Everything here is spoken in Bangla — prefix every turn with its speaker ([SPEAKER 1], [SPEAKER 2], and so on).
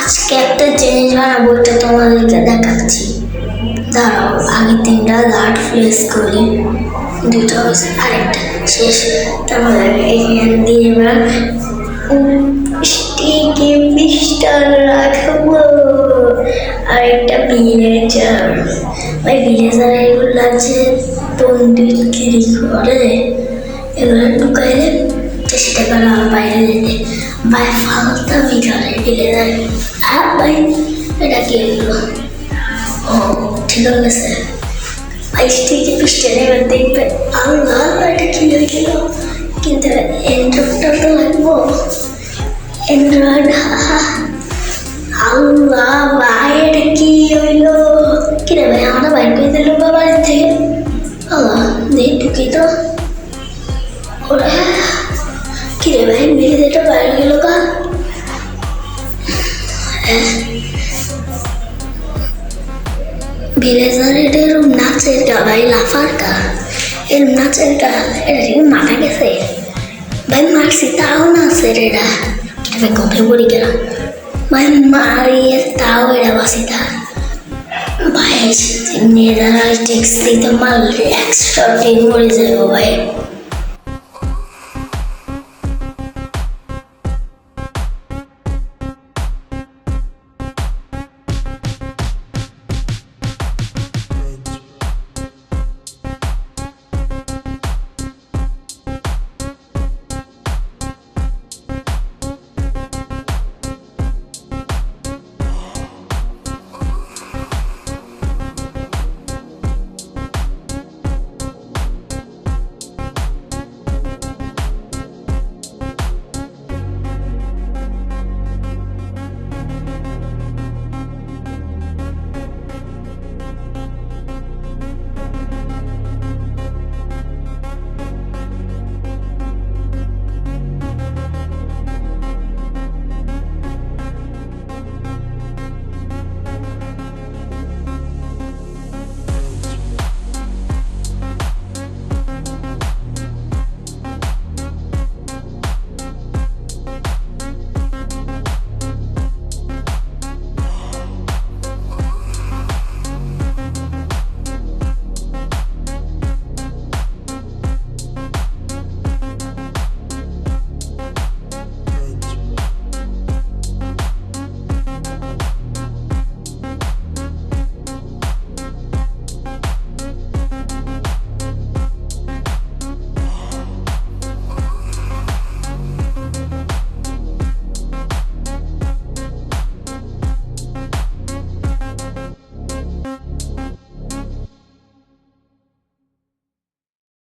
[SPEAKER 1] আজকে একটা জিনিস বানাবো, এটা তোমাদেরকে দেখাচ্ছি। দাঁড়াও, আগে তিনটা লাট প্লেস করি, দুটো আরেকটা শেষ। তারপরে এখান দিয়ে আমরা স্টিকি মিস্টার রাখবো, আরেকটা ভিলেজার। ওই ভিলেজার এগুলো আছে বন্দুকগিরি করে, এগুলো ঢুকাইলে চেষ্টা করা বাইরে যেতে। ভাই ফালতামি করে ভিলেজার। ভাই এটা কি এগুলো? ও ঠিক আছে ভাই, স্টিকি পিস্টল এবার দেখবে। আল্লাহ, এটা কি হয়ে গেল? কিন্তু অ্যান্ড্রয়েডটা তো লাগবো। অ্যান্ড্রয়েড, আল্লাহ ভাই, এটা কি হইলো? কিরে ভাই, আমরা বাইক করে দিল বাড়ির থেকে। আল্লাহ, দেখ ঢুকি তো। ওরা কিরে ভাই, মেরে এটা বাইরে গেল কা? ভিলেজার এটা এরকম নাচের কা ভাই, লাফার কা, এরকম নাচের কা? এটা ঠিক মাথা গেছে ভাই, মারছি তাও নাচে এটা। ভাই কথা বলি কেন ভাই, মারিয়ে তাও এটা বাসিতা ভাই। নেদার টেক্স দিতে মারলে এক্সট্রা টেন মরে যাবো ভাই।